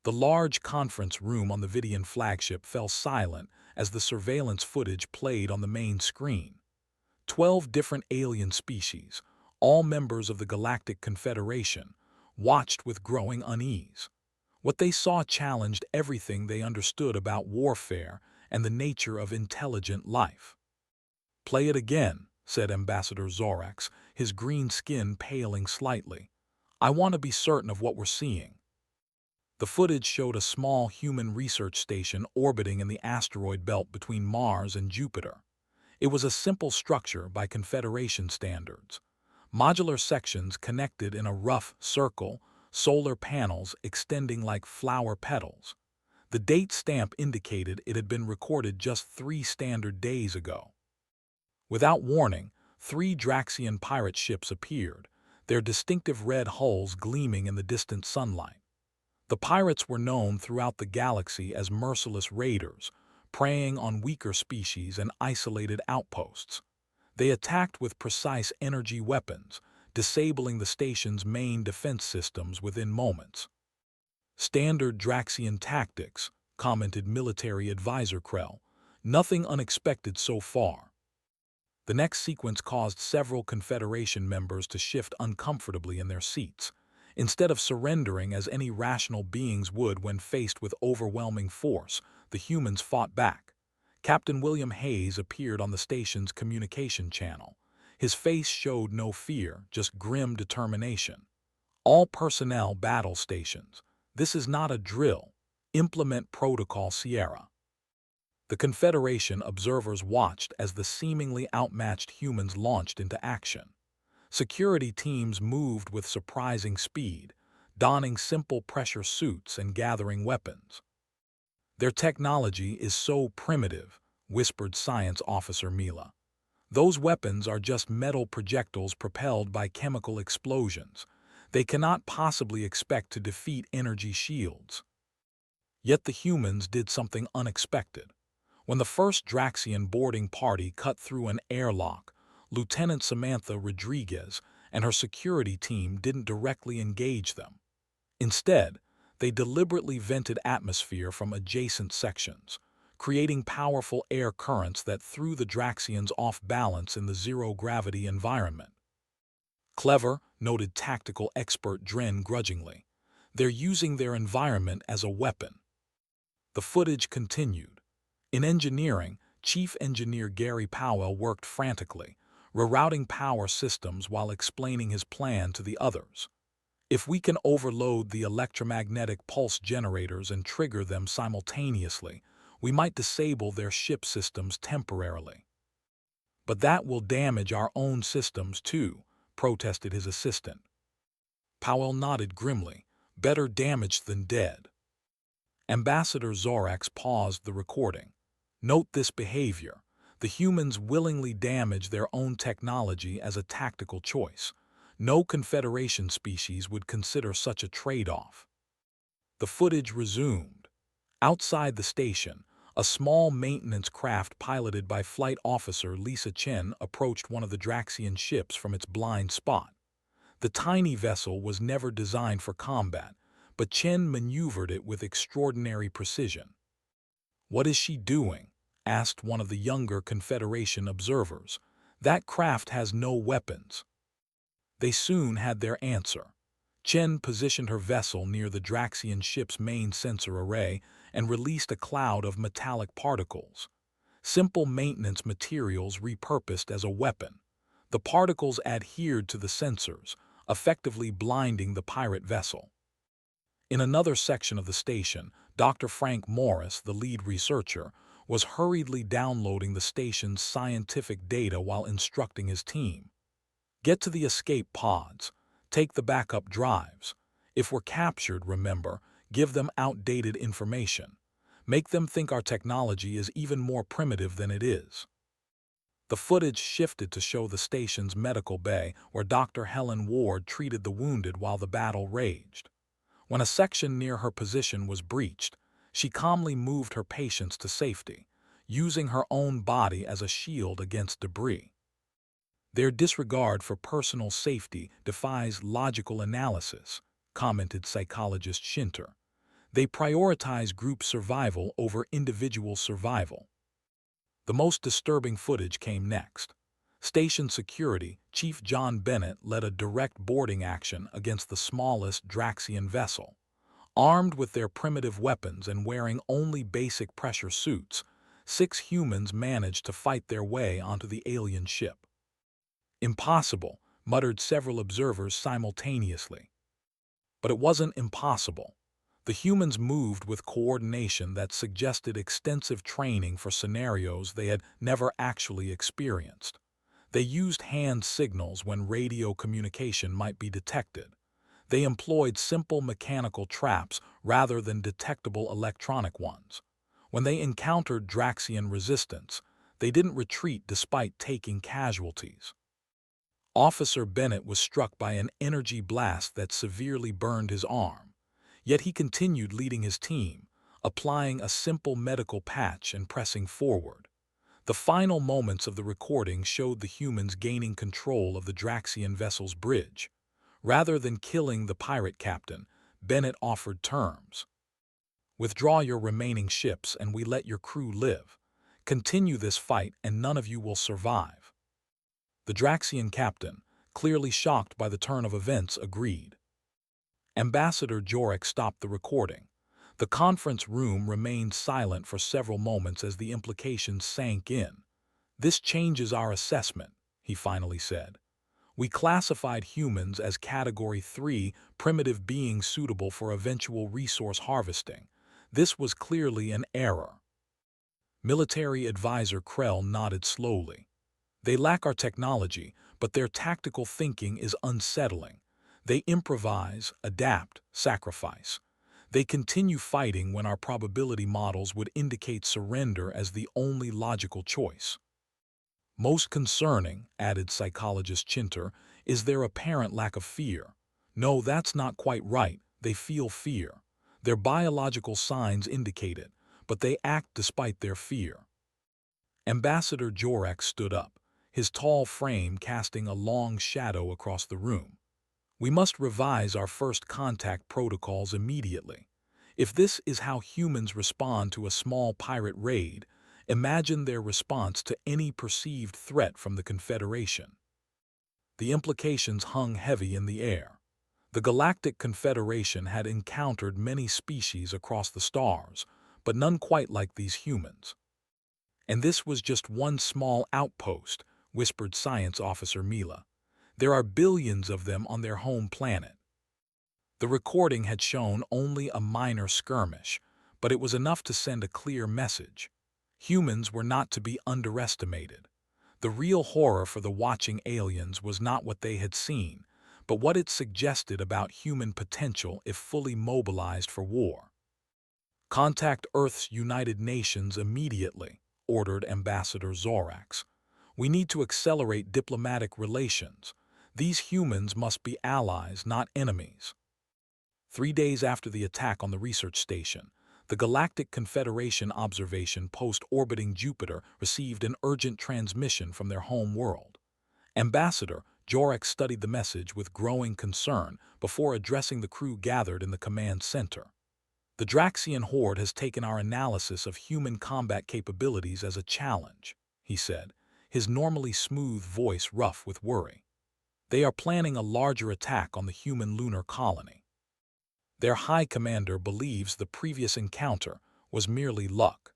The large conference room on the Vidian flagship fell silent as the surveillance footage played on the main screen. 12 different alien species, all members of the Galactic Confederation, watched with growing unease. What they saw challenged everything they understood about warfare and the nature of intelligent life. "Play it again," said Ambassador Zorax, his green skin paling slightly. "I want to be certain of what we're seeing." The footage showed a small human research station orbiting in the asteroid belt between Mars and Jupiter. It was a simple structure by Confederation standards. Modular sections connected in a rough circle, solar panels extending like flower petals. The date stamp indicated it had been recorded just 3 standard days ago. Without warning, 3 Draxian pirate ships appeared, their distinctive red hulls gleaming in the distant sunlight. The pirates were known throughout the galaxy as merciless raiders, preying on weaker species and isolated outposts. They attacked with precise energy weapons, disabling the station's main defense systems within moments. "Standard Draxian tactics," commented military advisor Krell. "Nothing unexpected so far." The next sequence caused several Confederation members to shift uncomfortably in their seats. Instead of surrendering as any rational beings would when faced with overwhelming force, the humans fought back. Captain William Hayes appeared on the station's communication channel. His face showed no fear, just grim determination. "All personnel battle stations. This is not a drill. Implement Protocol Sierra." The Confederation observers watched as the seemingly outmatched humans launched into action. Security teams moved with surprising speed, donning simple pressure suits and gathering weapons. "Their technology is so primitive," whispered Science Officer Mila. "Those weapons are just metal projectiles propelled by chemical explosions. They cannot possibly expect to defeat energy shields." Yet the humans did something unexpected. When the first Draxian boarding party cut through an airlock, Lieutenant Samantha Rodriguez and her security team didn't directly engage them. Instead, they deliberately vented atmosphere from adjacent sections, creating powerful air currents that threw the Draxians off balance in the zero-gravity environment. "Clever," noted tactical expert Dren grudgingly. "They're using their environment as a weapon." The footage continued. In engineering, Chief Engineer Gary Powell worked frantically, rerouting power systems while explaining his plan to the others. "If we can overload the electromagnetic pulse generators and trigger them simultaneously, we might disable their ship systems temporarily." "But that will damage our own systems too," protested his assistant. Powell nodded grimly. "Better damaged than dead." Ambassador Zorax paused the recording. "Note this behavior. The humans willingly damage their own technology as a tactical choice. No Confederation species would consider such a trade-off." The footage resumed. Outside the station, a small maintenance craft piloted by Flight Officer Lisa Chen approached one of the Draxian ships from its blind spot. The tiny vessel was never designed for combat, but Chen maneuvered it with extraordinary precision. "What is she doing?" asked one of the younger Confederation observers. "That craft has no weapons." They soon had their answer. Chen positioned her vessel near the Draxian ship's main sensor array and released a cloud of metallic particles. Simple maintenance materials repurposed as a weapon. The particles adhered to the sensors, effectively blinding the pirate vessel. In another section of the station, Dr. Frank Morris, the lead researcher, was hurriedly downloading the station's scientific data while instructing his team. "Get to the escape pods. Take the backup drives. If we're captured, remember, give them outdated information. Make them think our technology is even more primitive than it is." The footage shifted to show the station's medical bay where Dr. Helen Ward treated the wounded while the battle raged. When a section near her position was breached, she calmly moved her patients to safety, using her own body as a shield against debris. "Their disregard for personal safety defies logical analysis," commented psychologist Shinter. They prioritize group survival over individual survival. The most disturbing footage came next. Station security Chief John Bennett led a direct boarding action against the smallest Draxian vessel. Armed with their primitive weapons and wearing only basic pressure suits, 6 humans managed to fight their way onto the alien ship. Impossible, muttered several observers simultaneously. But it wasn't impossible. The humans moved with coordination that suggested extensive training for scenarios they had never actually experienced. They used hand signals when radio communication might be detected. They employed simple mechanical traps rather than detectable electronic ones. When they encountered Draxian resistance, they didn't retreat despite taking casualties. Officer Bennett was struck by an energy blast that severely burned his arm. Yet he continued leading his team, applying a simple medical patch and pressing forward. The final moments of the recording showed the humans gaining control of the Draxian vessel's bridge. Rather than killing the pirate captain, Bennett offered terms. Withdraw your remaining ships and we let your crew live. Continue this fight and none of you will survive. The Draxian captain, clearly shocked by the turn of events, agreed. Ambassador Jorek stopped the recording. The conference room remained silent for several moments as the implications sank in. This changes our assessment, he finally said. We classified humans as Category 3 primitive beings suitable for eventual resource harvesting. This was clearly an error. Military advisor Krell nodded slowly. They lack our technology, but their tactical thinking is unsettling. They improvise, adapt, sacrifice. They continue fighting when our probability models would indicate surrender as the only logical choice. Most concerning, added psychologist Chinter, is their apparent lack of fear. No, that's not quite right. They feel fear. Their biological signs indicate it, but they act despite their fear. Ambassador Jorek stood up, his tall frame casting a long shadow across the room. We must revise our first contact protocols immediately. If this is how humans respond to a small pirate raid, imagine their response to any perceived threat from the Confederation. The implications hung heavy in the air. The Galactic Confederation had encountered many species across the stars, but none quite like these humans. And this was just one small outpost, whispered Science Officer Mila. There are billions of them on their home planet. The recording had shown only a minor skirmish, but it was enough to send a clear message. Humans were not to be underestimated. The real horror for the watching aliens was not what they had seen, but what it suggested about human potential if fully mobilized for war. Contact Earth's United Nations immediately, ordered Ambassador Zorax. We need to accelerate diplomatic relations. These humans must be allies, not enemies. 3 days after the attack on the research station, the Galactic Confederation observation post orbiting Jupiter received an urgent transmission from their home world. Ambassador Jorek studied the message with growing concern before addressing the crew gathered in the command center. The Draxian horde has taken our analysis of human combat capabilities as a challenge, he said, his normally smooth voice rough with worry. They are planning a larger attack on the human lunar colony. Their high commander believes the previous encounter was merely luck.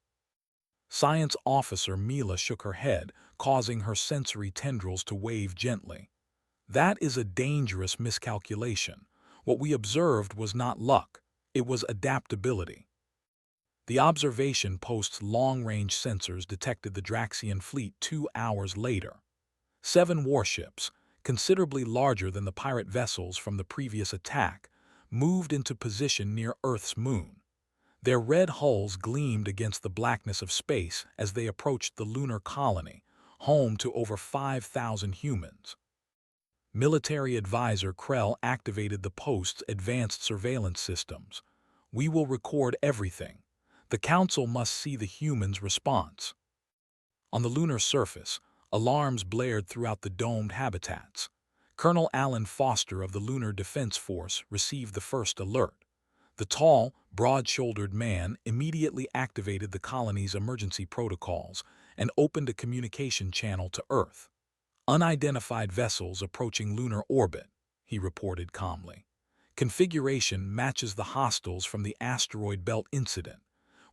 Science Officer Mila shook her head, causing her sensory tendrils to wave gently. That is a dangerous miscalculation. What we observed was not luck, it was adaptability. The observation post's long-range sensors detected the Draxian fleet 2 hours later. 7 warships, considerably larger than the pirate vessels from the previous attack, moved into position near Earth's moon. Their red hulls gleamed against the blackness of space as they approached the lunar colony, home to over 5,000 humans. Military advisor Krell activated the post's advanced surveillance systems. We will record everything. The Council must see the humans' response. On the lunar surface, alarms blared throughout the domed habitats. Colonel Alan Foster of the Lunar Defense Force received the first alert. The tall, broad-shouldered man immediately activated the colony's emergency protocols and opened a communication channel to Earth. "Unidentified vessels approaching lunar orbit," he reported calmly. "Configuration matches the hostiles from the asteroid belt incident.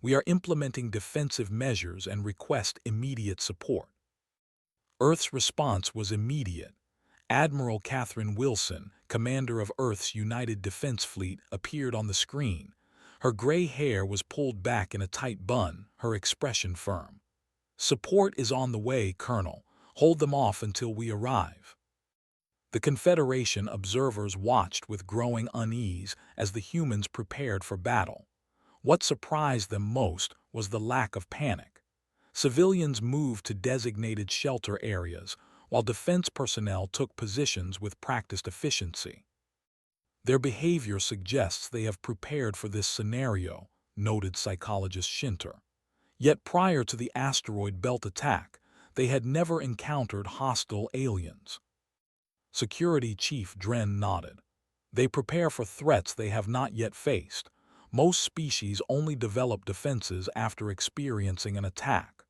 We are implementing defensive measures and request immediate support." Earth's response was immediate. Admiral Catherine Wilson, commander of Earth's United Defense Fleet, appeared on the screen. Her gray hair was pulled back in a tight bun, her expression firm. "Support is on the way, Colonel. Hold them off until we arrive." The Confederation observers watched with growing unease as the humans prepared for battle. What surprised them most was the lack of panic. Civilians moved to designated shelter areas, while defense personnel took positions with practiced efficiency. "Their behavior suggests they have prepared for this scenario," noted psychologist Schinter. Yet prior to the asteroid belt attack, they had never encountered hostile aliens. Security Chief Dren nodded. "They prepare for threats they have not yet faced. Most species only develop defenses after experiencing an attack."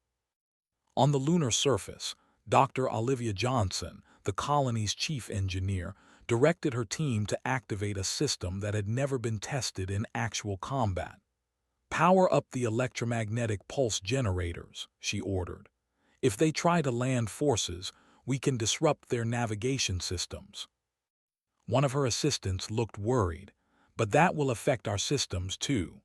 On the lunar surface, Dr. Olivia Johnson, the colony's chief engineer, directed her team to activate a system that had never been tested in actual combat. "Power up the electromagnetic pulse generators," she ordered. "If they try to land forces, we can disrupt their navigation systems." One of her assistants looked worried. "But that will affect our systems too."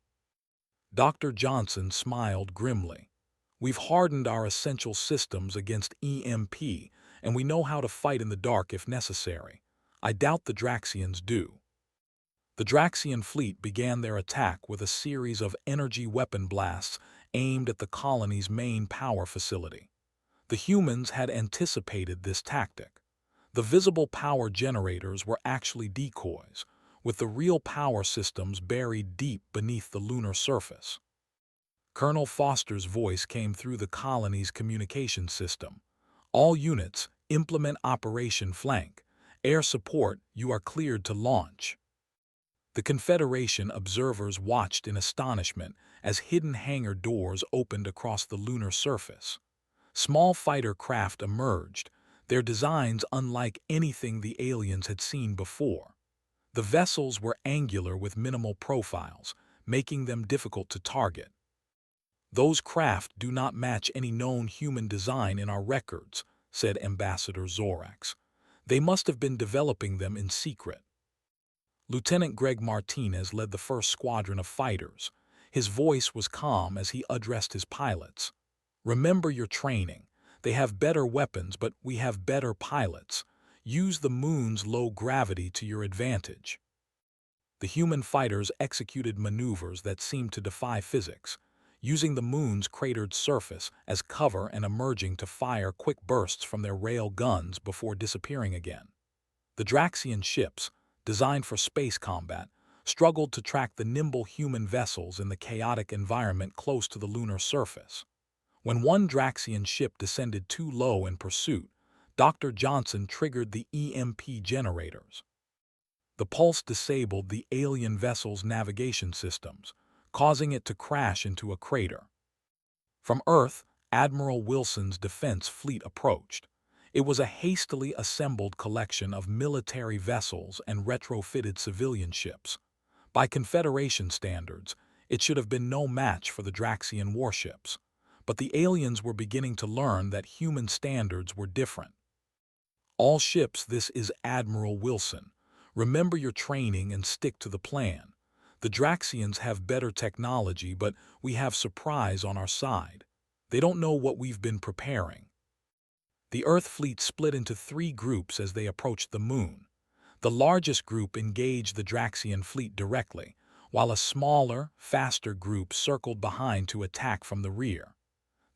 Dr. Johnson smiled grimly. "We've hardened our essential systems against EMP, and we know how to fight in the dark if necessary. I doubt the Draxians do." The Draxian fleet began their attack with a series of energy weapon blasts aimed at the colony's main power facility. The humans had anticipated this tactic. The visible power generators were actually decoys, with the real power systems buried deep beneath the lunar surface. Colonel Foster's voice came through the colony's communication system. "All units, implement Operation Flank. Air support, you are cleared to launch." The Confederation observers watched in astonishment as hidden hangar doors opened across the lunar surface. Small fighter craft emerged, their designs unlike anything the aliens had seen before. The vessels were angular with minimal profiles, making them difficult to target. "Those craft do not match any known human design in our records," said Ambassador Zorax. "They must have been developing them in secret." Lieutenant Greg Martinez led the first squadron of fighters. His voice was calm as he addressed his pilots. "Remember your training. They have better weapons, but we have better pilots. Use the moon's low gravity to your advantage." The human fighters executed maneuvers that seemed to defy physics, using the moon's cratered surface as cover and emerging to fire quick bursts from their rail guns before disappearing again. The Draxian ships, designed for space combat, struggled to track the nimble human vessels in the chaotic environment close to the lunar surface. When one Draxian ship descended too low in pursuit, Dr. Johnson triggered the EMP generators. The pulse disabled the alien vessel's navigation systems, causing it to crash into a crater. From Earth, Admiral Wilson's defense fleet approached. It was a hastily assembled collection of military vessels and retrofitted civilian ships. By Confederation standards, it should have been no match for the Draxian warships. But the aliens were beginning to learn that human standards were different. "All ships, this is Admiral Wilson. Remember your training and stick to the plan. The Draxians have better technology, but we have surprise on our side. They don't know what we've been preparing." The Earth fleet split into 3 groups as they approached the moon. The largest group engaged the Draxian fleet directly, while a smaller, faster group circled behind to attack from the rear.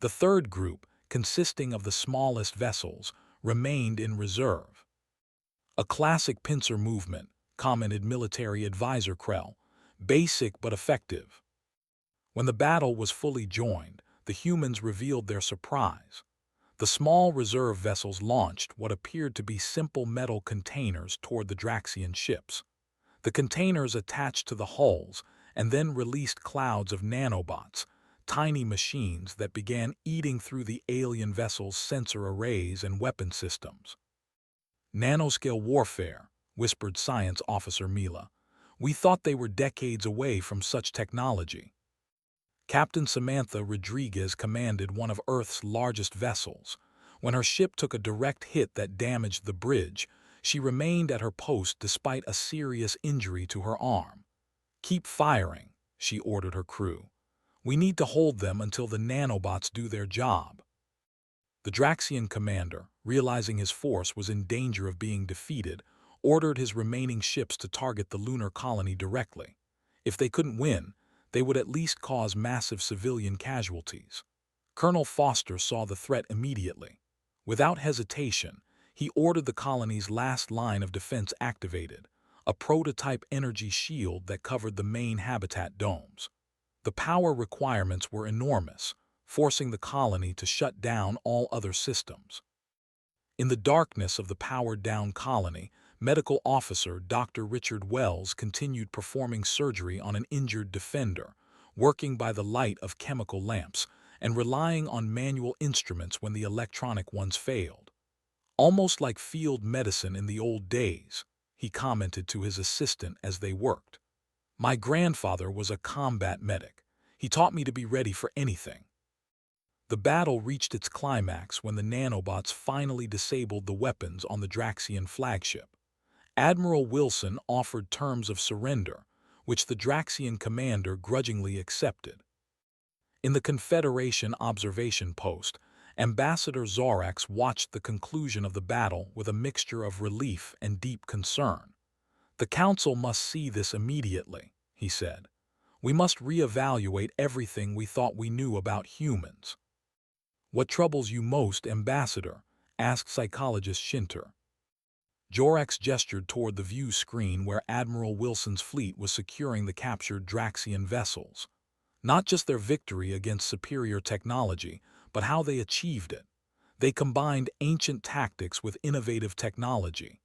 The third group, consisting of the smallest vessels, remained in reserve. "A classic pincer movement," commented military advisor Krell. "Basic but effective." When the battle was fully joined, the humans revealed their surprise. The small reserve vessels launched what appeared to be simple metal containers toward the Draxian ships. The containers attached to the hulls, and then released clouds of nanobots, tiny machines that began eating through the alien vessel's sensor arrays and weapon systems. Nanoscale warfare, whispered Science Officer Mila. We thought they were decades away from such technology. Captain Samantha Rodriguez commanded one of Earth's largest vessels. When her ship took a direct hit that damaged the bridge, she remained at her post despite a serious injury to her arm. Keep firing, she ordered her crew. We need to hold them until the nanobots do their job. The Draxian commander, realizing his force was in danger of being defeated, ordered his remaining ships to target the lunar colony directly. If they couldn't win, they would at least cause massive civilian casualties. Colonel Foster saw the threat immediately. Without hesitation, he ordered the colony's last line of defense activated, a prototype energy shield that covered the main habitat domes. The power requirements were enormous, forcing the colony to shut down all other systems. In the darkness of the powered-down colony, medical officer Dr. Richard Wells continued performing surgery on an injured defender, working by the light of chemical lamps and relying on manual instruments when the electronic ones failed. Almost like field medicine in the old days, he commented to his assistant as they worked. My grandfather was a combat medic. He taught me to be ready for anything. The battle reached its climax when the nanobots finally disabled the weapons on the Draxian flagship. Admiral Wilson offered terms of surrender, which the Draxian commander grudgingly accepted. In the Confederation observation post, Ambassador Zorax watched the conclusion of the battle with a mixture of relief and deep concern. The Council must see this immediately, he said. We must reevaluate everything we thought we knew about humans. What troubles you most, Ambassador? Asked psychologist Shinter. Zorax gestured toward the view screen where Admiral Wilson's fleet was securing the captured Draxian vessels. Not just their victory against superior technology, but how they achieved it. They combined ancient tactics with innovative technology.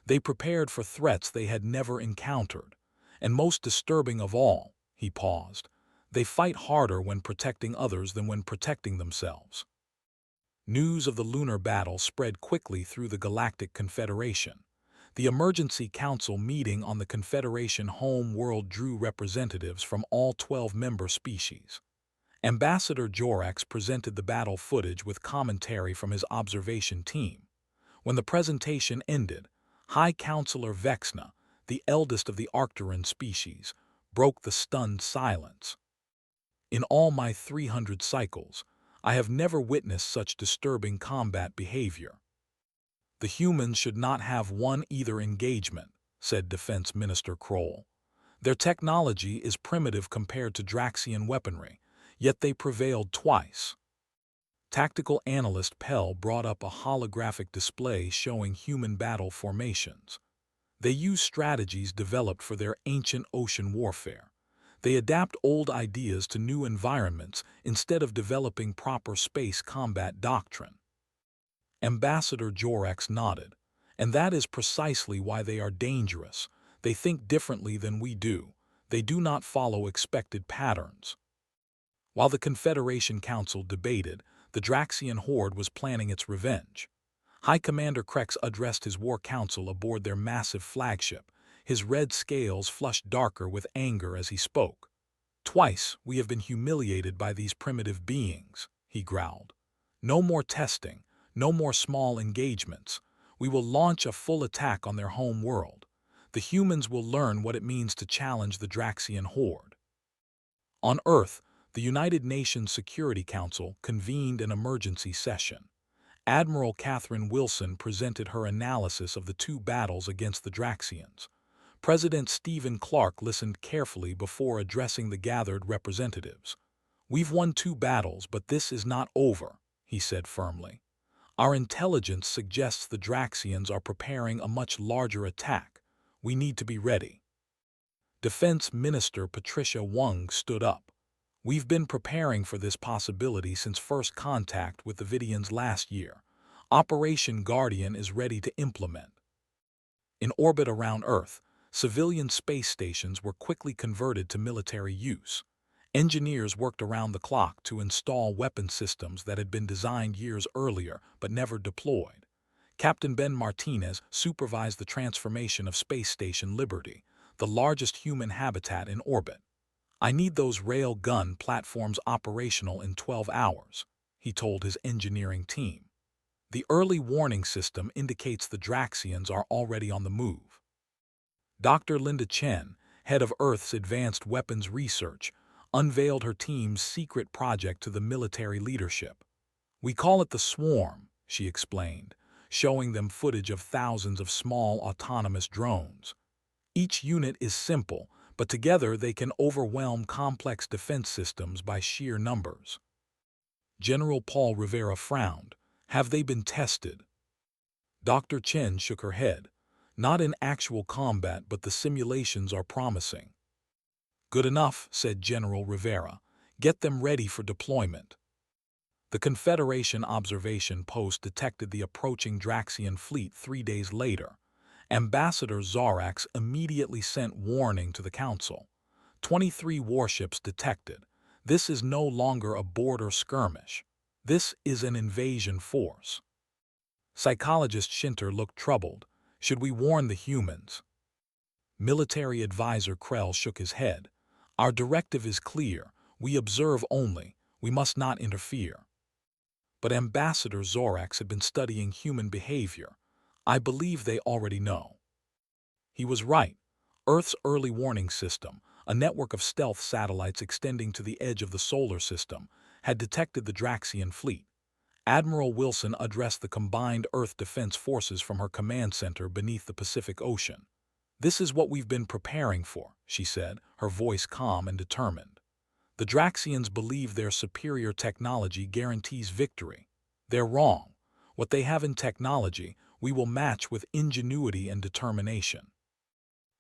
They prepared for threats they had never encountered. And most disturbing of all, he paused, they fight harder when protecting others than when protecting themselves. News of the lunar battle spread quickly through the Galactic Confederation. The Emergency Council meeting on the Confederation home world drew representatives from all 12 member species. Ambassador Zorax presented the battle footage with commentary from his observation team. When the presentation ended, High Counselor Vexna, the eldest of the Arcturine species, broke the stunned silence. In all my 300 cycles, I have never witnessed such disturbing combat behavior. The humans should not have won either engagement, said Defense Minister Kroll. Their technology is primitive compared to Draxian weaponry, yet they prevailed twice. Tactical analyst Pell brought up a holographic display showing human battle formations. They use strategies developed for their ancient ocean warfare. They adapt old ideas to new environments instead of developing proper space combat doctrine. Ambassador Zorax nodded, and that is precisely why they are dangerous. They think differently than we do. They do not follow expected patterns. While the Confederation Council debated, the Draxian horde was planning its revenge. High Commander Krex addressed his war council aboard their massive flagship. His red scales flushed darker with anger as he spoke. Twice we have been humiliated by these primitive beings, he growled. No more testing, no more small engagements. We will launch a full attack on their home world. The humans will learn what it means to challenge the Draxian horde. On Earth, the United Nations Security Council convened an emergency session. Admiral Catherine Wilson presented her analysis of the two battles against the Draxians. President Stephen Clark listened carefully before addressing the gathered representatives. We've won 2 battles, but this is not over, he said firmly. Our intelligence suggests the Draxians are preparing a much larger attack. We need to be ready. Defense Minister Patricia Wung stood up. We've been preparing for this possibility since first contact with the Vidians last year. Operation Guardian is ready to implement. In orbit around Earth, Civilian space stations were quickly converted to military use. Engineers worked around the clock to install weapon systems that had been designed years earlier but never deployed. Captain Ben Martinez supervised the transformation of Space Station Liberty, the largest human habitat in orbit. "I need those rail gun platforms operational in 12 hours," he told his engineering team. "The early warning system indicates the Draxians are already on the move." Dr. Linda Chen, head of Earth's Advanced Weapons Research, unveiled her team's secret project to the military leadership. "We call it the Swarm," she explained, showing them footage of thousands of small autonomous drones. "Each unit is simple, but together they can overwhelm complex defense systems by sheer numbers." General Paul Rivera frowned. "Have they been tested?" Dr. Chen shook her head. "Not in actual combat, but the simulations are promising." "Good enough," said General Rivera. "Get them ready for deployment." The Confederation observation post detected the approaching Draxian fleet 3 days later. Ambassador Zorax immediately sent warning to the Council. 23 warships detected. This is no longer a border skirmish. This is an invasion force. Psychologist Schinter looked troubled. "Should we warn the humans?" Military advisor Krell shook his head. "Our directive is clear. We observe only. We must not interfere." But Ambassador Zorax had been studying human behavior. "I believe they already know." He was right. Earth's early warning system, a network of stealth satellites extending to the edge of the solar system, had detected the Draxian fleet. Admiral Wilson addressed the combined Earth Defense Forces from her command center beneath the Pacific Ocean. "This is what we've been preparing for," she said, her voice calm and determined. "The Draxians believe their superior technology guarantees victory. They're wrong. What they have in technology, we will match with ingenuity and determination."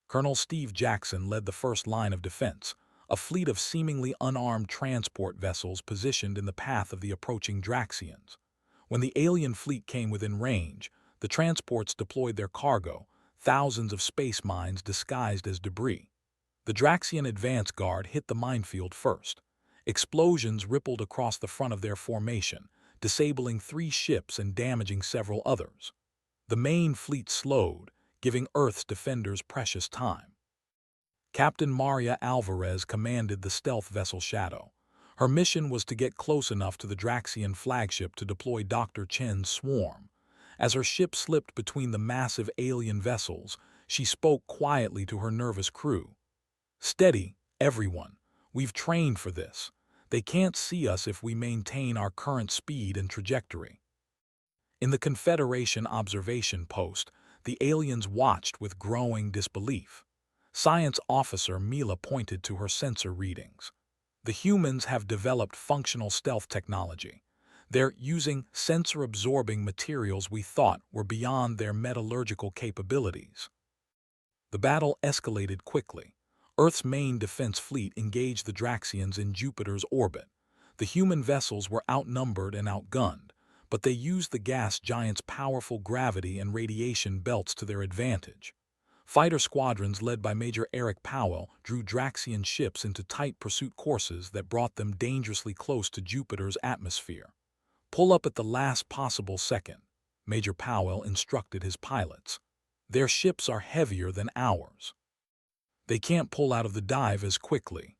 Colonel Steve Jackson led the first line of defense, a fleet of seemingly unarmed transport vessels positioned in the path of the approaching Draxians. When the alien fleet came within range, the transports deployed their cargo, thousands of space mines disguised as debris. The Draxian advance guard hit the minefield first. Explosions rippled across the front of their formation, disabling 3 ships and damaging several others. The main fleet slowed, giving Earth's defenders precious time. Captain Maria Alvarez commanded the stealth vessel Shadow. Her mission was to get close enough to the Draxian flagship to deploy Dr. Chen's swarm. As her ship slipped between the massive alien vessels, she spoke quietly to her nervous crew. "Steady, everyone. We've trained for this. They can't see us if we maintain our current speed and trajectory." In the Confederation observation post, the aliens watched with growing disbelief. Science officer Mila pointed to her sensor readings. "The humans have developed functional stealth technology. They're using sensor-absorbing materials we thought were beyond their metallurgical capabilities." The battle escalated quickly. Earth's main defense fleet engaged the Draxians in Jupiter's orbit. The human vessels were outnumbered and outgunned, but they used the gas giant's powerful gravity and radiation belts to their advantage. Fighter squadrons led by Major Eric Powell drew Draxian ships into tight pursuit courses that brought them dangerously close to Jupiter's atmosphere. "Pull up at the last possible second," Major Powell instructed his pilots. "Their ships are heavier than ours. They can't pull out of the dive as quickly."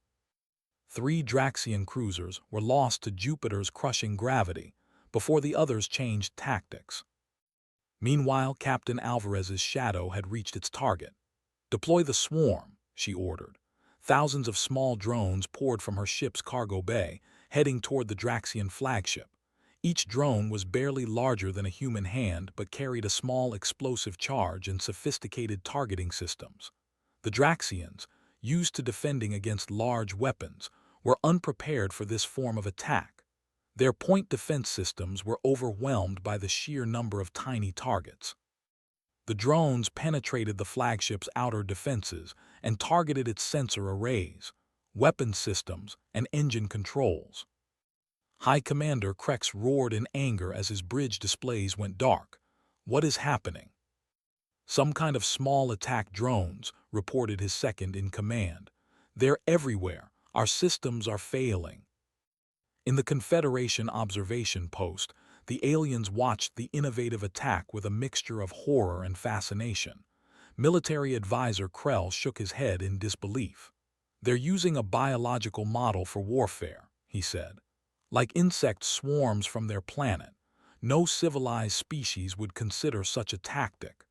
3 Draxian cruisers were lost to Jupiter's crushing gravity before the others changed tactics. Meanwhile, Captain Alvarez's Shadow had reached its target. "Deploy the swarm," she ordered. Thousands of small drones poured from her ship's cargo bay, heading toward the Draxian flagship. Each drone was barely larger than a human hand but carried a small explosive charge and sophisticated targeting systems. The Draxians, used to defending against large weapons, were unprepared for this form of attack. Their point defense systems were overwhelmed by the sheer number of tiny targets. The drones penetrated the flagship's outer defenses and targeted its sensor arrays, weapon systems, and engine controls. High Commander Krex roared in anger as his bridge displays went dark. "What is happening?" Some kind of small attack drones, reported his second-in-command. They're everywhere. Our systems are failing. In the Confederation observation post, the aliens watched the innovative attack with a mixture of horror and fascination. Military advisor Krell shook his head in disbelief. They're using a biological model for warfare, he said. Like insect swarms from their planet. No civilized species would consider such a tactic.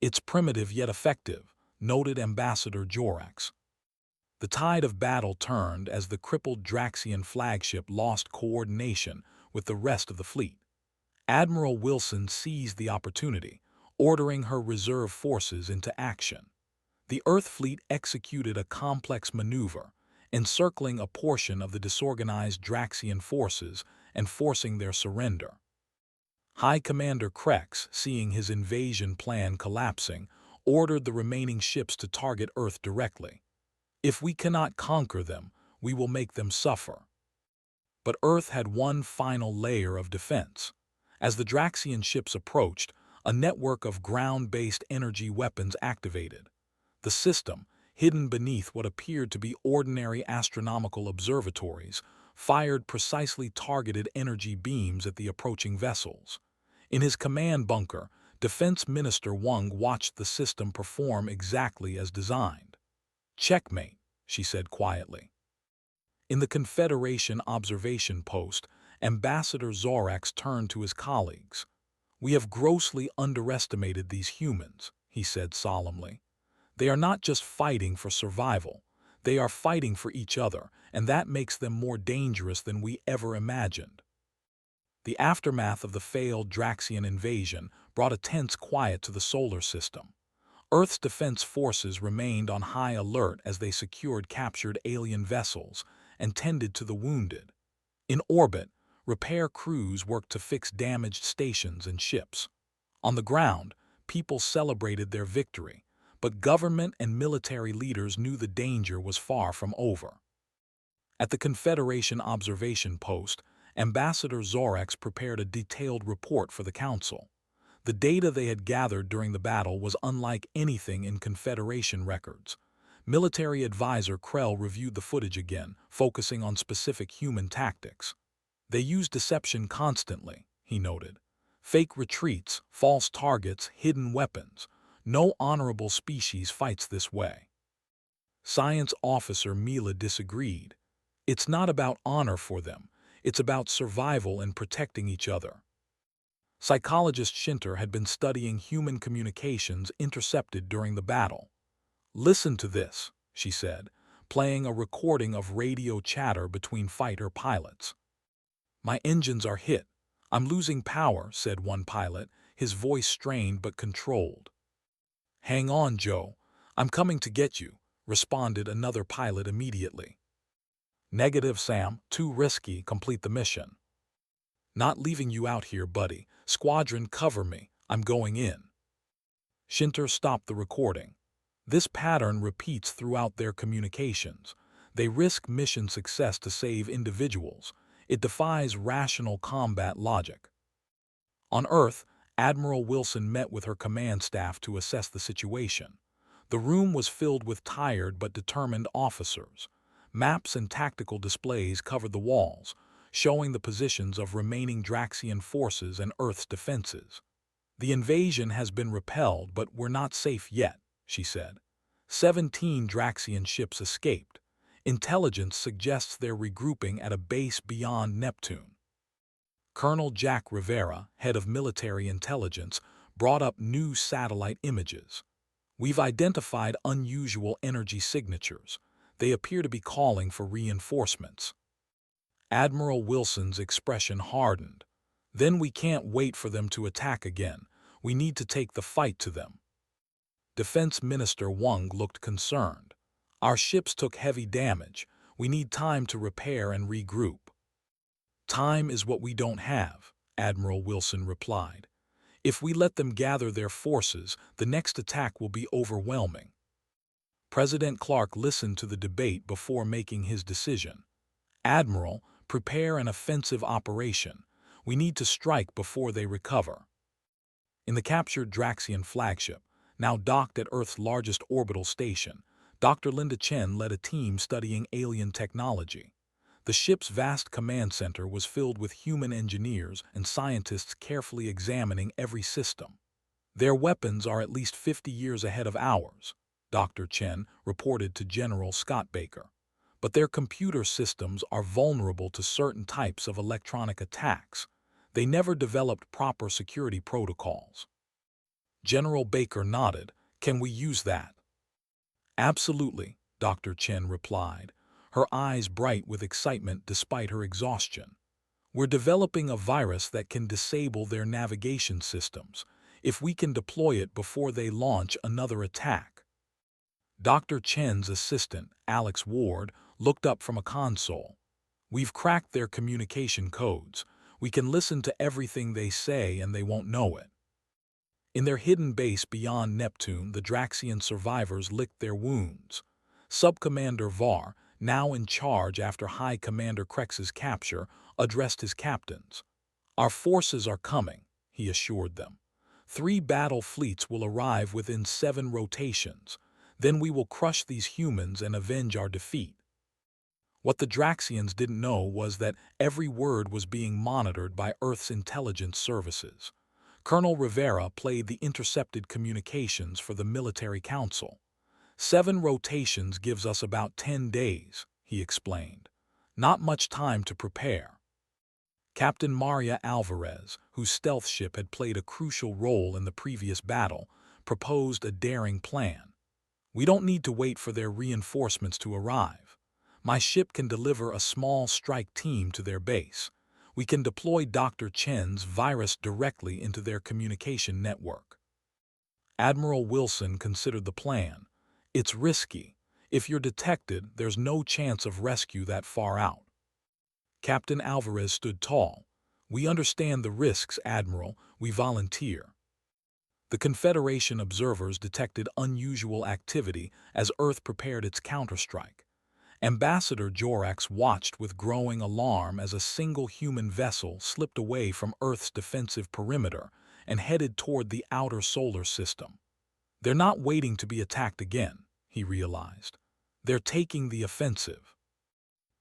It's primitive yet effective, noted Ambassador Jorax. The tide of battle turned as the crippled Draxian flagship lost coordination with the rest of the fleet. Admiral Wilson seized the opportunity, ordering her reserve forces into action. The Earth fleet executed a complex maneuver, encircling a portion of the disorganized Draxian forces and forcing their surrender. High Commander Krex, seeing his invasion plan collapsing, ordered the remaining ships to target Earth directly. If we cannot conquer them, we will make them suffer. But Earth had one final layer of defense. As the Draxian ships approached, a network of ground-based energy weapons activated. The system, hidden beneath what appeared to be ordinary astronomical observatories, fired precisely targeted energy beams at the approaching vessels. In his command bunker, Defense Minister Wang watched the system perform exactly as designed. "Checkmate," she said quietly. In the Confederation observation post, Ambassador Zorax turned to his colleagues. "We have grossly underestimated these humans," he said solemnly. "They are not just fighting for survival. They are fighting for each other, and that makes them more dangerous than we ever imagined." The aftermath of the failed Draxian invasion brought a tense quiet to the solar system. Earth's defense forces remained on high alert as they secured captured alien vessels and tended to the wounded. In orbit, repair crews worked to fix damaged stations and ships. On the ground, people celebrated their victory, but government and military leaders knew the danger was far from over. At the Confederation observation post, Ambassador Zorax prepared a detailed report for the Council. The data they had gathered during the battle was unlike anything in Confederation records. Military advisor Krell reviewed the footage again, focusing on specific human tactics. "They use deception constantly," he noted. "Fake retreats, false targets, hidden weapons. No honorable species fights this way." Science officer Mila disagreed. "It's not about honor for them. It's about survival and protecting each other." Psychologist Schinter had been studying human communications intercepted during the battle. "Listen to this," she said, playing a recording of radio chatter between fighter pilots. "My engines are hit. I'm losing power," said one pilot, his voice strained but controlled. "Hang on, Joe. I'm coming to get you," responded another pilot immediately. "Negative, Sam. Too risky. Complete the mission." "Not leaving you out here, buddy. Squadron, cover me. I'm going in." Schinter stopped the recording. This pattern repeats throughout their communications. They risk mission success to save individuals. It defies rational combat logic. On Earth, Admiral Wilson met with her command staff to assess the situation. The room was filled with tired but determined officers. Maps and tactical displays covered the walls, showing the positions of remaining Draxian forces and Earth's defenses. "The invasion has been repelled, but we're not safe yet," she said. 17 Draxian ships escaped. Intelligence suggests they're regrouping at a base beyond Neptune. Colonel Jack Rivera, head of military intelligence, brought up new satellite images. "We've identified unusual energy signatures. They appear to be calling for reinforcements." Admiral Wilson's expression hardened. "Then we can't wait for them to attack again. We need to take the fight to them." Defense Minister Wang looked concerned. "Our ships took heavy damage. We need time to repair and regroup." "Time is what we don't have," Admiral Wilson replied. "If we let them gather their forces, the next attack will be overwhelming." President Clark listened to the debate before making his decision. "Admiral, prepare an offensive operation. We need to strike before they recover." In the captured Draxian flagship, now docked at Earth's largest orbital station, Dr. Linda Chen led a team studying alien technology. The ship's vast command center was filled with human engineers and scientists carefully examining every system. Their weapons are at least 50 years ahead of ours, Dr. Chen reported to General Scott Baker. But their computer systems are vulnerable to certain types of electronic attacks. They never developed proper security protocols. General Baker nodded. Can we use that? Absolutely, Dr. Chen replied, her eyes bright with excitement despite her exhaustion. We're developing a virus that can disable their navigation systems, if we can deploy it before they launch another attack. Dr. Chen's assistant, Alex Ward, looked up from a console. We've cracked their communication codes. We can listen to everything they say and they won't know it. In their hidden base beyond Neptune, the Draxian survivors licked their wounds. Sub-Commander Var, now in charge after High Commander Krex's capture, addressed his captains. Our forces are coming, he assured them. 3 battle fleets will arrive within 7 rotations. Then we will crush these humans and avenge our defeat. What the Draxians didn't know was that every word was being monitored by Earth's intelligence services. Colonel Rivera played the intercepted communications for the military council. 7 rotations gives us about 10 days, he explained. Not much time to prepare. Captain Maria Alvarez, whose stealth ship had played a crucial role in the previous battle, proposed a daring plan. We don't need to wait for their reinforcements to arrive. My ship can deliver a small strike team to their base. We can deploy Dr. Chen's virus directly into their communication network. Admiral Wilson considered the plan. It's risky. If you're detected, there's no chance of rescue that far out. Captain Alvarez stood tall. We understand the risks, Admiral. We volunteer. The Confederation observers detected unusual activity as Earth prepared its counterstrike. Ambassador Jorax watched with growing alarm as a single human vessel slipped away from Earth's defensive perimeter and headed toward the outer solar system. They're not waiting to be attacked again, he realized. They're taking the offensive.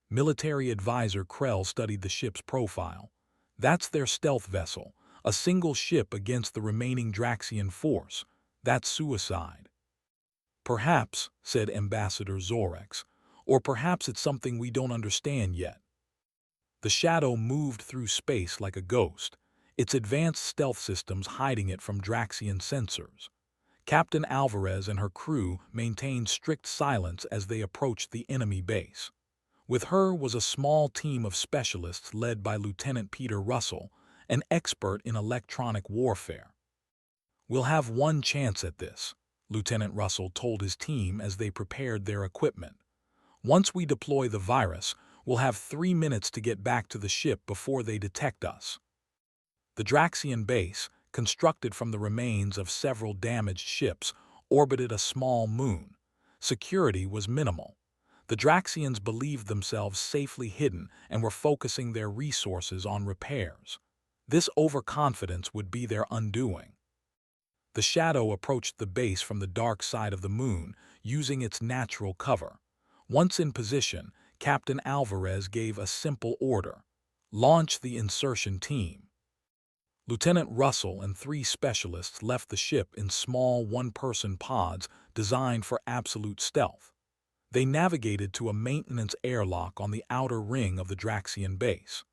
Military advisor Krell studied the ship's profile. That's their stealth vessel, a single ship against the remaining Draxian force. That's suicide. Perhaps, said Ambassador Zorex, or perhaps it's something we don't understand yet. The shadow moved through space like a ghost, its advanced stealth systems hiding it from Draxian sensors. Captain Alvarez and her crew maintained strict silence as they approached the enemy base. With her was a small team of specialists led by Lieutenant Peter Russell, an expert in electronic warfare. We'll have one chance at this, Lieutenant Russell told his team as they prepared their equipment. Once we deploy the virus, we'll have 3 minutes to get back to the ship before they detect us. The Draxian base, constructed from the remains of several damaged ships, orbited a small moon. Security was minimal. The Draxians believed themselves safely hidden and were focusing their resources on repairs. This overconfidence would be their undoing. The shadow approached the base from the dark side of the moon, using its natural cover. Once in position, Captain Alvarez gave a simple order: launch the insertion team. Lieutenant Russell and 3 specialists left the ship in small one-person pods designed for absolute stealth. They navigated to a maintenance airlock on the outer ring of the Draxian base.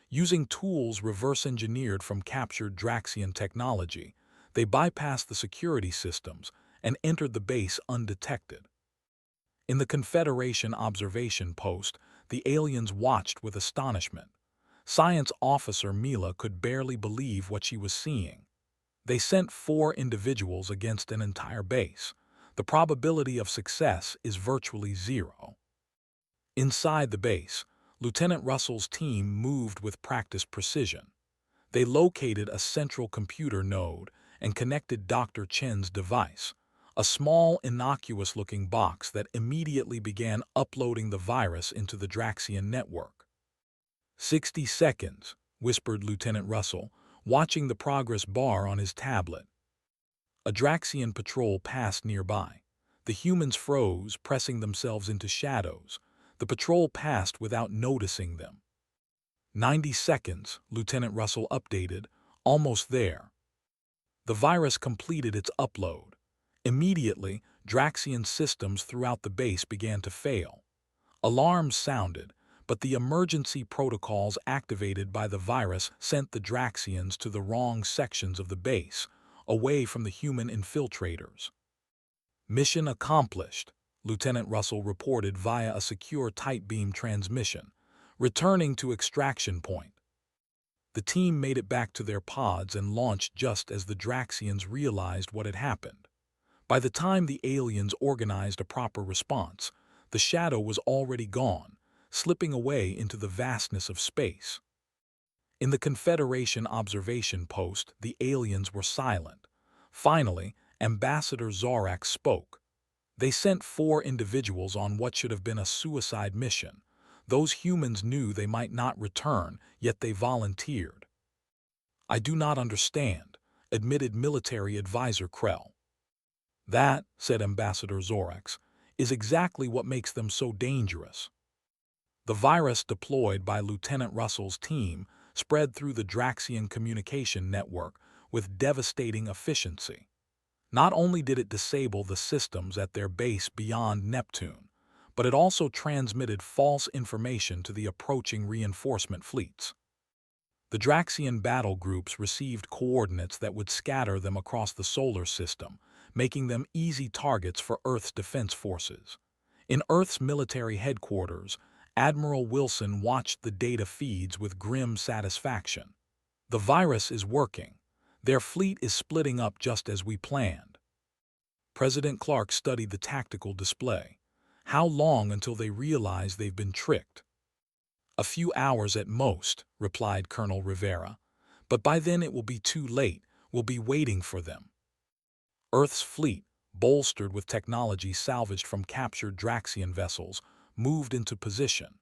Using tools reverse-engineered from captured Draxian technology, they bypassed the security systems and entered the base undetected. In the Confederation observation post, the aliens watched with astonishment. Science officer Mila could barely believe what she was seeing. They sent 4 individuals against an entire base. The probability of success is virtually 0. Inside the base, Lieutenant Russell's team moved with practiced precision. They located a central computer node and connected Dr. Chen's device, a small, innocuous-looking box that immediately began uploading the virus into the Draxian network. 60 seconds, whispered Lieutenant Russell. watching the progress bar on his tablet. A Draxian patrol passed nearby. The humans froze, pressing themselves into shadows. The patrol passed without noticing them. 90 seconds, Lieutenant Russell updated. Almost there. The virus completed its upload. Immediately, Draxian systems throughout the base began to fail. Alarms sounded, but the emergency protocols activated by the virus sent the Draxians to the wrong sections of the base, away from the human infiltrators. Mission accomplished, Lieutenant Russell reported via a secure tight beam transmission, returning to extraction point. The team made it back to their pods and launched just as the Draxians realized what had happened. By the time the aliens organized a proper response, the shadow was already gone, slipping away into the vastness of space. In the Confederation observation post, the aliens were silent. Finally, Ambassador Zorak spoke. They sent 4 individuals on what should have been a suicide mission. Those humans knew they might not return, yet they volunteered. "I do not understand," admitted military advisor Krell. "That," said Ambassador Zorax, "is exactly what makes them so dangerous." The virus deployed by Lieutenant Russell's team spread through the Draxian communication network with devastating efficiency. Not only did it disable the systems at their base beyond Neptune, but it also transmitted false information to the approaching reinforcement fleets. The Draxian battle groups received coordinates that would scatter them across the solar system, making them easy targets for Earth's defense forces. In Earth's military headquarters, Admiral Wilson watched the data feeds with grim satisfaction. "The virus is working. Their fleet is splitting up just as we planned." President Clark studied the tactical display. "How long until they realize they've been tricked?" "A few hours at most," replied Colonel Rivera. "But by then it will be too late. We'll be waiting for them." Earth's fleet, bolstered with technology salvaged from captured Draxian vessels, moved into position.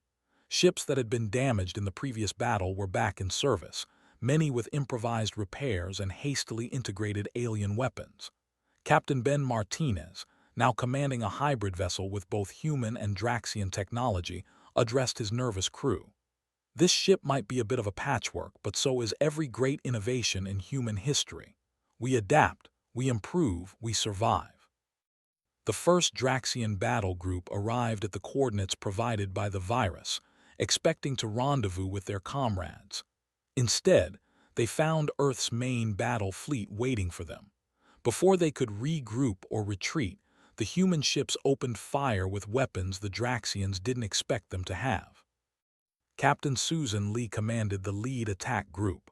Ships that had been damaged in the previous battle were back in service, many with improvised repairs and hastily integrated alien weapons. Captain Ben Martinez, now commanding a hybrid vessel with both human and Draxian technology, addressed his nervous crew. "This ship might be a bit of a patchwork, but so is every great innovation in human history. We adapt, we improve, we survive." The first Draxian battle group arrived at the coordinates provided by the virus, expecting to rendezvous with their comrades. Instead, they found Earth's main battle fleet waiting for them. Before they could regroup or retreat, the human ships opened fire with weapons the Draxians didn't expect them to have. Captain Susan Lee commanded the lead attack group.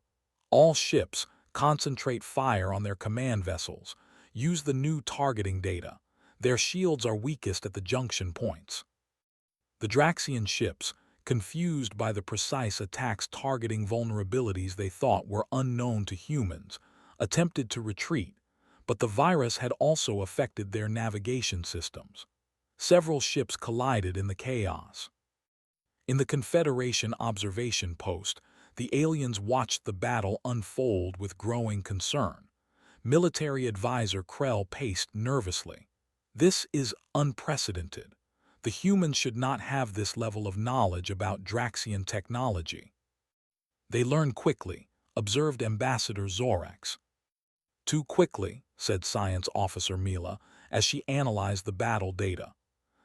"All ships, concentrate fire on their command vessels. Use the new targeting data. Their shields are weakest at the junction points." The Draxian ships, confused by the precise attacks targeting vulnerabilities they thought were unknown to humans, attempted to retreat, but the virus had also affected their navigation systems. Several ships collided in the chaos. In the Confederation observation post, the aliens watched the battle unfold with growing concern. Military advisor Krell paced nervously. "This is unprecedented. The humans should not have this level of knowledge about Draxian technology." "They learn quickly," observed Ambassador Zorax. "Too quickly," said Science Officer Mila, as she analyzed the battle data.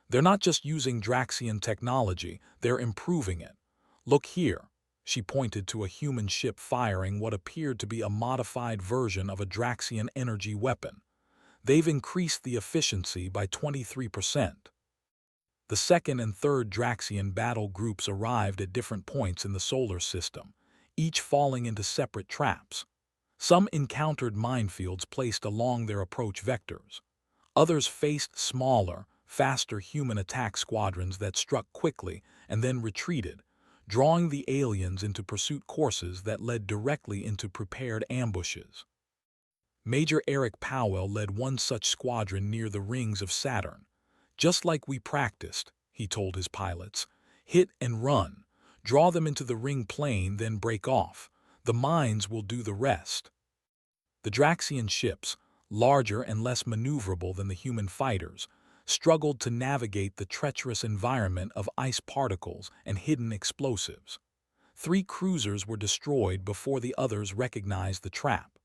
"They're not just using Draxian technology, they're improving it. Look here." She pointed to a human ship firing what appeared to be a modified version of a Draxian energy weapon. "They've increased the efficiency by 23%. The second and third Draxian battle groups arrived at different points in the solar system, each falling into separate traps. Some encountered minefields placed along their approach vectors. Others faced smaller, faster human attack squadrons that struck quickly and then retreated, drawing the aliens into pursuit courses that led directly into prepared ambushes. Major Eric Powell led one such squadron near the rings of Saturn. "Just like we practiced," he told his pilots. "Hit and run. Draw them into the ring plane, then break off. The mines will do the rest. The Draxian ships, larger and less maneuverable than the human fighters, struggled to navigate the treacherous environment of ice particles and hidden explosives. 3 cruisers were destroyed before the others recognized the trap.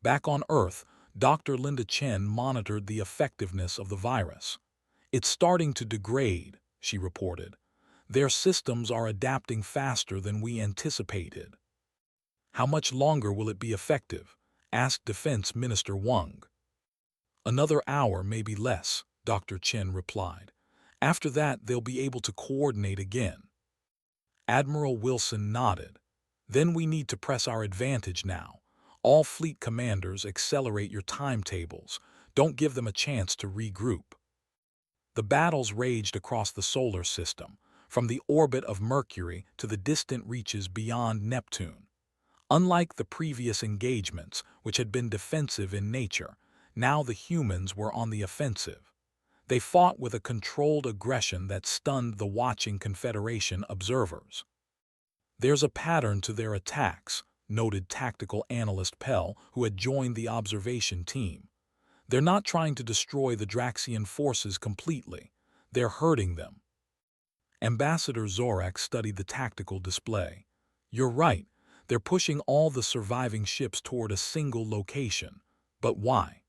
Back on Earth, Dr. Linda Chen monitored the effectiveness of the virus. "It's starting to degrade," she reported. "Their systems are adapting faster than we anticipated." "How much longer will it be effective?" asked Defense Minister Wang. "Another hour, maybe less," Dr. Chen replied. "After that, they'll be able to coordinate again." Admiral Wilson nodded. "Then we need to press our advantage now. All fleet commanders, accelerate your timetables. Don't give them a chance to regroup." The battles raged across the solar system, from the orbit of Mercury to the distant reaches beyond Neptune. Unlike the previous engagements, which had been defensive in nature, now the humans were on the offensive. They fought with a controlled aggression that stunned the watching Confederation observers. "There's a pattern to their attacks," noted tactical analyst Pell, who had joined the observation team. "They're not trying to destroy the Draxian forces completely. They're hurting them." Ambassador Zorak studied the tactical display. "You're right. They're pushing all the surviving ships toward a single location. But why?"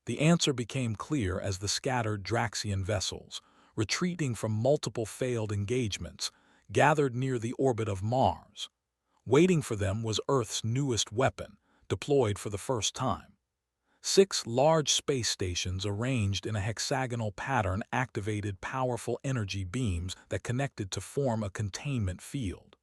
The answer became clear as the scattered Draxian vessels, retreating from multiple failed engagements, gathered near the orbit of Mars. Waiting for them was Earth's newest weapon, deployed for the first time. 6 large space stations arranged in a hexagonal pattern activated powerful energy beams that connected to form a containment field.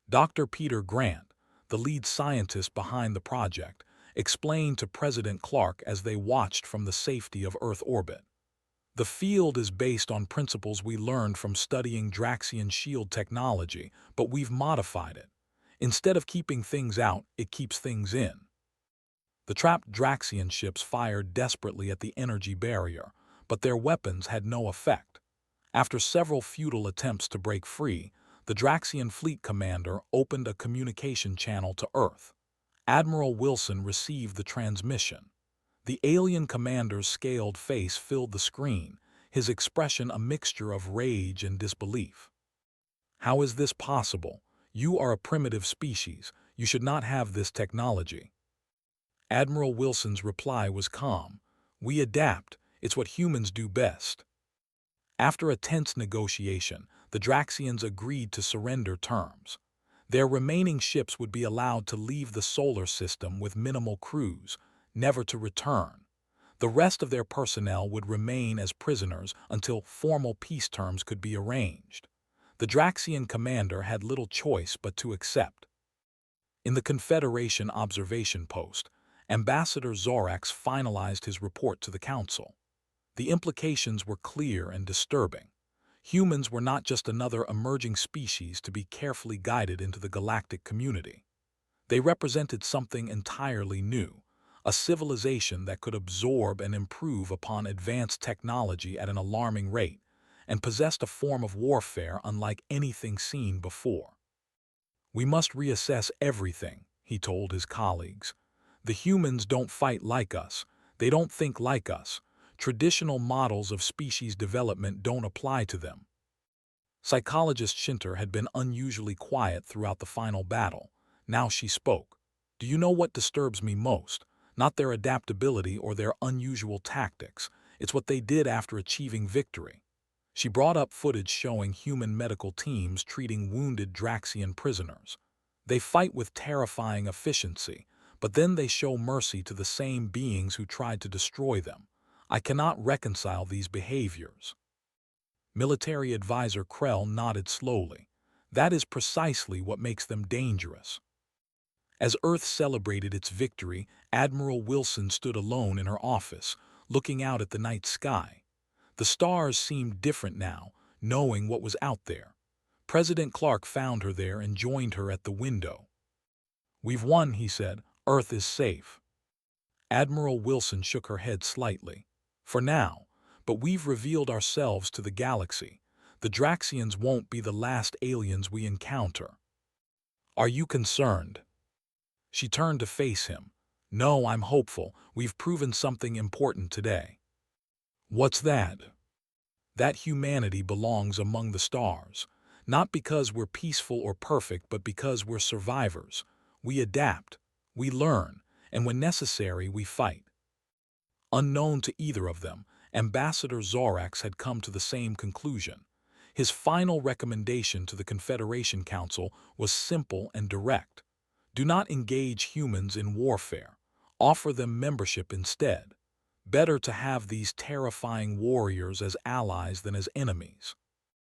Dr. Peter Grant, the lead scientist behind the project, explained to President Clark as they watched from the safety of Earth orbit. "The field is based on principles we learned from studying Draxian shield technology, but we've modified it. Instead of keeping things out, it keeps things in." The trapped Draxian ships fired desperately at the energy barrier, but their weapons had no effect. After several futile attempts to break free, the Draxian fleet commander opened a communication channel to Earth. Admiral Wilson received the transmission. The alien commander's scaled face filled the screen, his expression a mixture of rage and disbelief. "How is this possible? You are a primitive species. You should not have this technology." Admiral Wilson's reply was calm. "We adapt. It's what humans do best." After a tense negotiation, the Draxians agreed to surrender terms. Their remaining ships would be allowed to leave the solar system with minimal crews, never to return. The rest of their personnel would remain as prisoners until formal peace terms could be arranged. The Draxian commander had little choice but to accept. In the Confederation observation post, Ambassador Zorax finalized his report to the Council. The implications were clear and disturbing. Humans were not just another emerging species to be carefully guided into the galactic community. They represented something entirely new, a civilization that could absorb and improve upon advanced technology at an alarming rate, and possessed a form of warfare unlike anything seen before. "We must reassess everything," he told his colleagues. "The humans don't fight like us. They don't think like us. Traditional models of species development don't apply to them." Psychologist Shinter had been unusually quiet throughout the final battle. Now she spoke. "Do you know what disturbs me most? Not their adaptability or their unusual tactics. It's what they did after achieving victory." She brought up footage showing human medical teams treating wounded Draxian prisoners. They fight with terrifying efficiency, but then they show mercy to the same beings who tried to destroy them. "I cannot reconcile these behaviors." Military advisor Krell nodded slowly. "That is precisely what makes them dangerous." As Earth celebrated its victory, Admiral Wilson stood alone in her office, looking out at the night sky. The stars seemed different now, knowing what was out there. President Clark found her there and joined her at the window. "We've won," he said. "Earth is safe." Admiral Wilson shook her head slightly. "For now, but we've revealed ourselves to the galaxy. The Draxians won't be the last aliens we encounter." Are you concerned? She turned to face him. No, I'm hopeful. We've proven something important today. What's that? That humanity belongs among the stars. Not because we're peaceful or perfect, but because we're survivors. We adapt, we learn, and when necessary, we fight. Unknown to either of them, Ambassador Zorax had come to the same conclusion. His final recommendation to the Confederation Council was simple and direct. Do not engage humans in warfare. Offer them membership instead. Better to have these terrifying warriors as allies than as enemies.